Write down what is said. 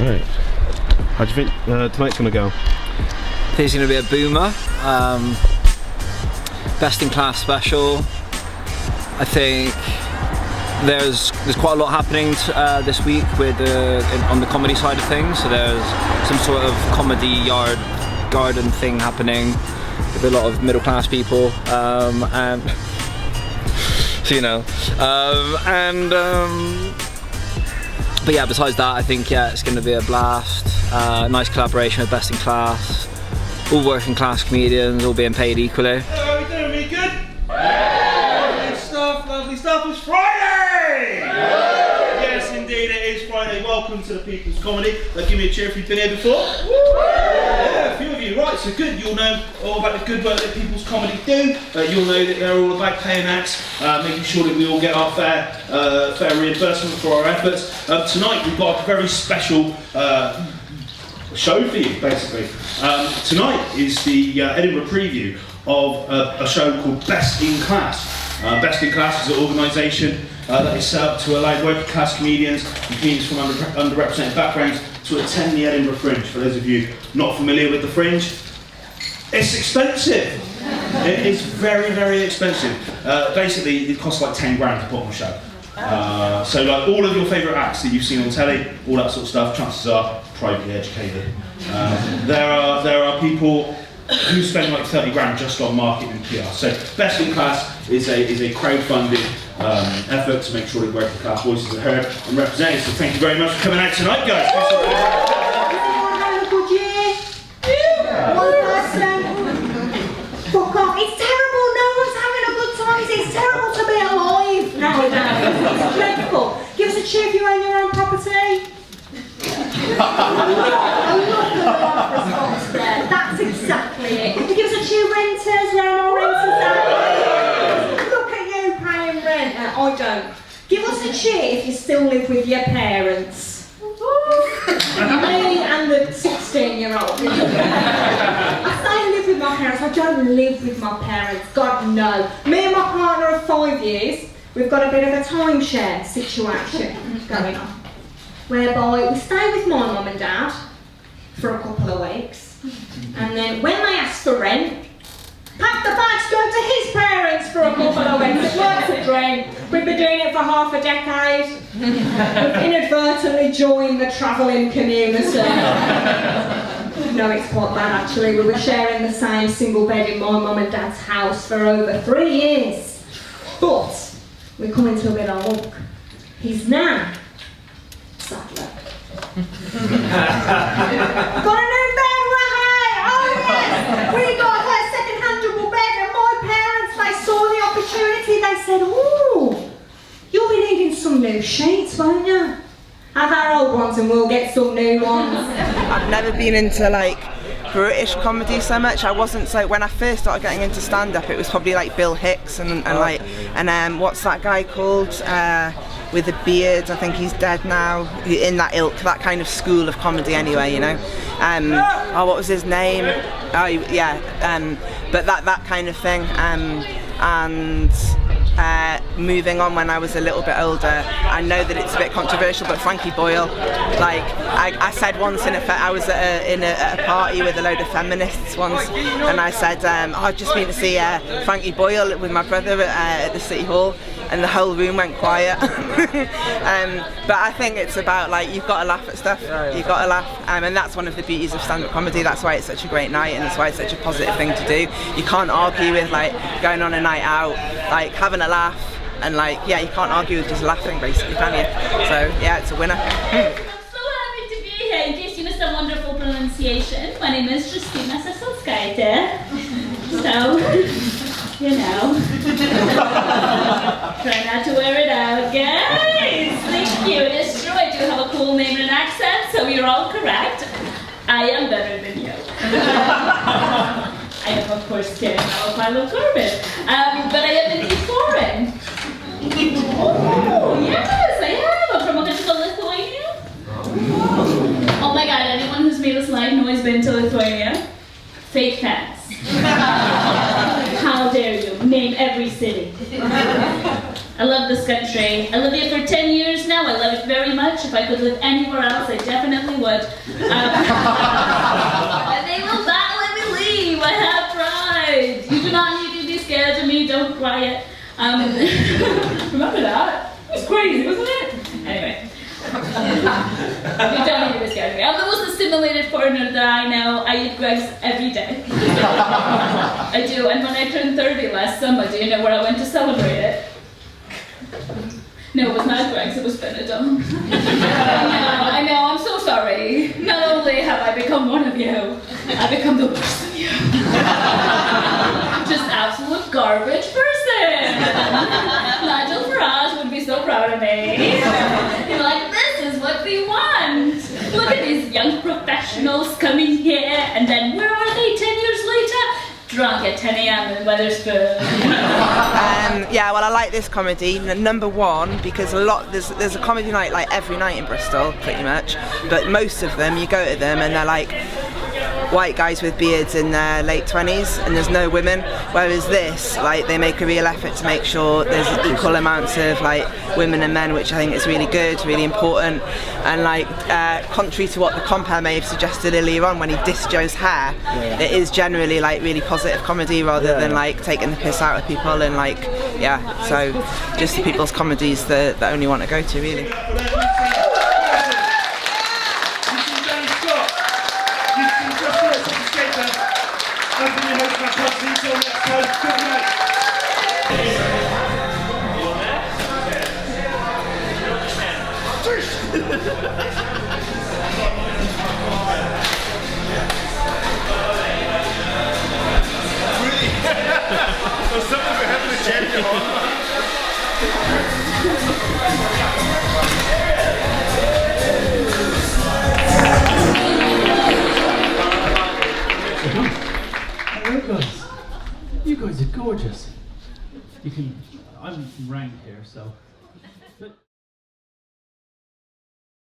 Right. How do you think tonight's going to go? I think it's going to be a boomer. Best in class special. I think there's quite a lot happening this week with on the comedy side of things. So there's some sort of comedy yard garden thing happening with a lot of middle class people, and so, you know, but yeah, besides that, I think it's going to be a blast. Nice collaboration with Best in Class, all working class comedians, all being paid equally. How are we doing? Really good? Lovely stuff, lovely stuff. It's Friday! Yes, indeed, it is Friday. Welcome to the People's Comedy. Give me a cheer if you've been here before. Yeah, a few of you. Right, so good. You'll know all about the good work that People's Comedy do. You'll know that they're all about paying acts, making sure that we all get our fair reimbursement for our efforts. Tonight we've got a very special show for you, basically. Tonight is the Edinburgh preview of a show called Best in Class. Best in Class is an organisation that is set up to allow working class comedians and comedians from underrepresented backgrounds to attend the Edinburgh Fringe. For those of you not familiar with the Fringe, it's expensive. It is very, very expensive. Basically, it costs like 10 grand to put on a show. So like all of your favourite acts that you've seen on telly, all that sort of stuff, chances are privately educated. There are people who spend like 30 grand just on marketing and PR. So Best in Class is a crowdfunded effort to make sure that working class voices are heard and represented. So thank you very much for coming out tonight, guys. Fuck off, it's terrible, no one's having a good time, it's terrible to be alive nowadays, it's dreadful. Give us a cheer if you own your own property. I love the response there, that's exactly it. Give us a cheer, renters, where are our renters at? Look at you paying rent, I don't. Give us a cheer if you still live with your parents. Me and the 16-year-old. I say live with my parents, I don't live with my parents, God no. Me and my partner of 5 years, we've got a bit of a timeshare situation going on, whereby we stay with my mum and dad for a couple of weeks, and then when they ask for rent, pack the bags, go to his parents for a couple of weeks. It's worth a dream. We've been doing it for half a decade. We've inadvertently joined the travelling community. No, it's quite bad actually. We were sharing the same single bed in my mum and dad's house for over 3 years. But we're coming to a bit of luck. His nan, sad luck. Got a new bed, wahey! Oh yes! We got her second-hand double bed, and my parents, they saw the opportunity, they said, ooh, you'll be needing some new sheets, won't you? Have our old ones and we'll get some new ones. I've never been into like British comedy so much. I wasn't, so when I first started getting into stand-up, it was probably like Bill Hicks and what's that guy called with a beard? I think he's dead now. In that ilk, that kind of school of comedy anyway, you know. What was his name? Oh yeah, but that kind of thing. Moving on, when I was a little bit older, I know that it's a bit controversial, but Frankie Boyle, like I said once I was at a party with a load of feminists once, and I said, I've just been to see Frankie Boyle with my brother at the City Hall, and the whole room went quiet. But I think it's about, like, you've got to laugh at stuff, you've got to laugh, and that's one of the beauties of stand-up comedy. That's why it's such a great night, and that's why it's such a positive thing to do. You can't argue with like going on a night out, like having a laugh, and like, yeah, you can't argue with just laughing basically, can you? So yeah, it's a winner. I'm so happy to be here. In case you missed a wonderful pronunciation, my name is Justina Sassolskaite. So, you know, try not to wear it out, guys. Thank you. It is true, I do have a cool name and an accent, so you're all correct. I am better than you. I am, of course, kidding. I'm a pile of garbage. But I am indeed foreign. fake fans. How dare you name every city. I love this country. I lived here for 10 years now. I love it very much. If I could live anywhere else, I definitely would. And they will not let me leave. I have pride. You do not need to be scared of me. Don't cry it. Remember that? It was crazy, wasn't it? Anyway. You don't need to be scared of me. I'm the most assimilated foreigner that I know. I eat Greggs every day. I do. And when I turned 30 last summer, do you know where I went to celebrate it? No, it was not Greggs, it was Benetton. I know, I'm so sorry. Not only have I become one of you, I've become the worst of you. Just absolute garbage person. Nigel Farage would be so proud of me. He'd be like, this is what we want. Look at these young professionals coming here, and then where are they 10 years later? Drunk at 10 a.m. in Wetherspoon. Yeah, well, I like this comedy. Number one, because there's a comedy night like every night in Bristol, pretty much. But most of them, you go to them and they're like white guys with beards in their late 20s, and there's no women. Whereas this, like, they make a real effort to make sure there's equal amounts of like women and men, which I think is really good, really important. And like, contrary to what the compere may have suggested earlier on when he dissed Joe's hair, it is generally like really positive comedy rather than like taking the piss out of people and like, yeah. So just the people's comedies that I only want to go to, really. Hello guys, you guys are gorgeous. I'm from round here, so